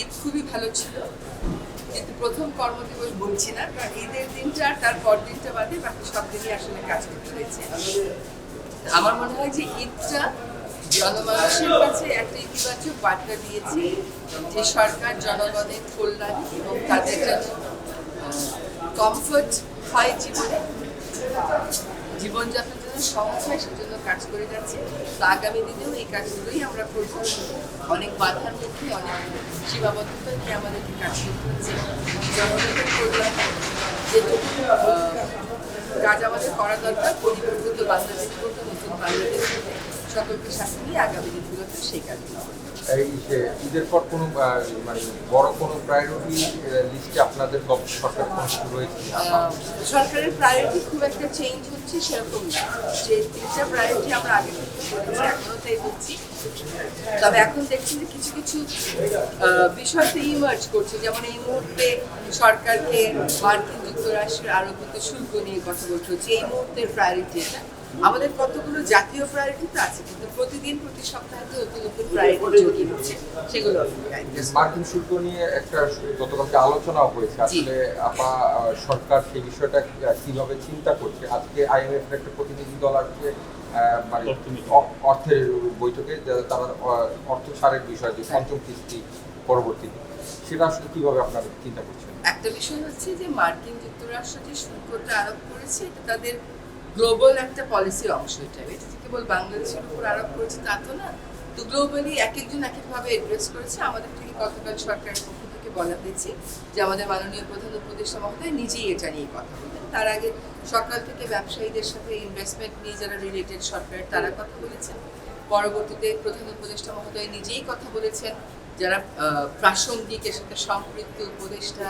ঈদ খুবই ভালো ছিল, কিন্তু প্রথম কর্মদিবস বলছি না, কারণ ঈদের দিনটা আর তার পর দিনটা বাদে বাকি সব দিনই আসলে কাজ করতে হয়েছে। আমার মনে হয় যে ঈদটা জনমানুষের কাছে একটা ইতিবাচক বার্তা দিয়েছে যে সরকার জনগণের কল্যাণ এবং তাদের যেন কমফোর্ট হয় জীবনযাত্রার জন্য সহজ হয় সেজন্য কাজ করে যাচ্ছে। তো আগামী দিনেও এই কাজগুলোই আমরা করবো। অনেক বাধার মধ্যে অনেক সীমাবদ্ধতা নিয়ে আমাদেরকে কাজ করতে হচ্ছে। জনগণের কল্যাণ যেটুকু কাজ আমাদের করা দরকার, পরিবর্তিত বাংলাদেশ করতে, নতুন বাংলাদেশ করতে সকলকে সাথে নিয়ে আগামী দিনগুলোতে সেই কাজগুলো এই যে ঈদের পর কোনো মানে বড় কোনো প্রায়োরিটি লিস্টে আপনাদের সরকার কোনো কিছু রয়েছে? সরকারের প্রায়োরিটি খুব একটা চেঞ্জ হচ্ছে সেরকম না। যে তিনটা প্রায়োরিটি আমরা আগে থেকে বলেছি, এখনো তাই বলছি। তবে এখন দেখছি যে কিছু কিছু বিষয়তে ইমার্জ করছে, যেমন এই মুহূর্তে সরকারকে মার্কিন যুক্তরাষ্ট্রের আরোপিত শুল্ক নিয়ে কথা বলতে হচ্ছে। এই মুহূর্তের প্রায়োরিটি এটা। আমাদের কতগুলো জাতীয় প্রায়োরিটি তো আছে, কিন্তু প্রতিদিন প্রতি সপ্তাহে তো নতুন নতুন প্রায়োরিটি যোগী হচ্ছে, সেগুলো মার্কিন শুল্ক নিয়ে একটা গতকালকে আলোচনাও হয়েছে। আসলে সরকার সেই বিষয়টা কিভাবে চিন্তা করছে? আজকে IMF এর একটা প্রতিনিধি দল আসছে মানে অর্থের বৈঠকে, তারা অর্থ ছাড়ের বিষয় যে পঞ্চম কিস্তি পরবর্তীতে, সেটা আসলে কিভাবে আপনারা চিন্তা করছেন? একটা বিষয় হচ্ছে যে মার্কিন যুক্তরাষ্ট্র যে শুল্কটা আরোপ করেছে এটা তাদের গ্লোবাল একটা পলিসির অংশ। এটা যে কেবল বাংলাদেশের উপর আরোপ করেছে তা তো না। তো গ্লোবালি এক একজন এক একভাবে এড্রেস করেছে। আমাদের থেকে গতকাল সরকারের পক্ষ থেকে বলা হয়েছে যে আমাদের মাননীয় প্রধান উপদেষ্টা মহোদয় নিজেই এটা নিয়ে কথা বলবেন। তার আগে সকাল থেকে ব্যবসায়ীদের সাথে ইনভেস্টমেন্ট নিয়ে যারা রিলেটেড সরকারের তারা কথা বলেছেন। পরবর্তীতে প্রধান উপদেষ্টা মহোদয় নিজেই কথা বলেছেন যারা প্রাসঙ্গিক এর সাথে সম্পৃক্ত উপদেষ্টা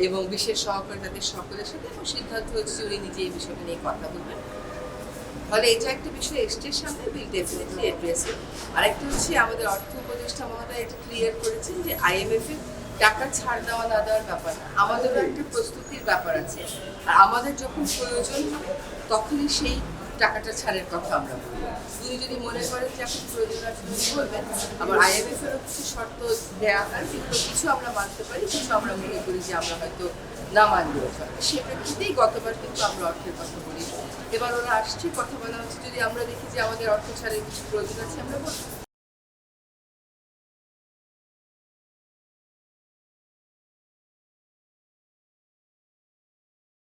এবং বিশেষ সহকারী তাদের সকলের সাথে, এবং সিদ্ধান্ত হচ্ছে উনি নিজে এই বিষয়টা নিয়ে কথা বলবেন। ফলে এটা একটা বিষয় এসটির সামনে উইল ডেফিনেটলি অ্যাড্রেস ইট। আরেকটা হচ্ছে আমাদের অর্থ উপদেষ্টা মহোদয় এটা ক্লিয়ার করেছেন যে IMF এর টাকা ছাড় দেওয়া না দেওয়ার ব্যাপার না, আমাদেরও একটা প্রস্তুতির ব্যাপার আছে। আর আমাদের যখন প্রয়োজন হবে তখনই সেই টাকাটা ছাড়ের কথা আমরা বলবো। তিনি যদি মনে করেন যে এখন প্রয়োজন আছে বলবেন। আবার IMF এরও কিছু শর্ত দেওয়া হয়, কিন্তু কিছু আমরা মানতে পারি, কিছু আমরা মনে করি যে আমরা হয়তো না মানলেও চলে। সে প্রেক্ষিতেই গতবার কিন্তু আমরা অর্থের কথা বলি। এবার ওরা আসছে, কথা বলা হচ্ছে, যদি আমরা দেখি যে আমাদের অর্থ ছাড়ের কিছু প্রয়োজন আছে আমরা বলবো।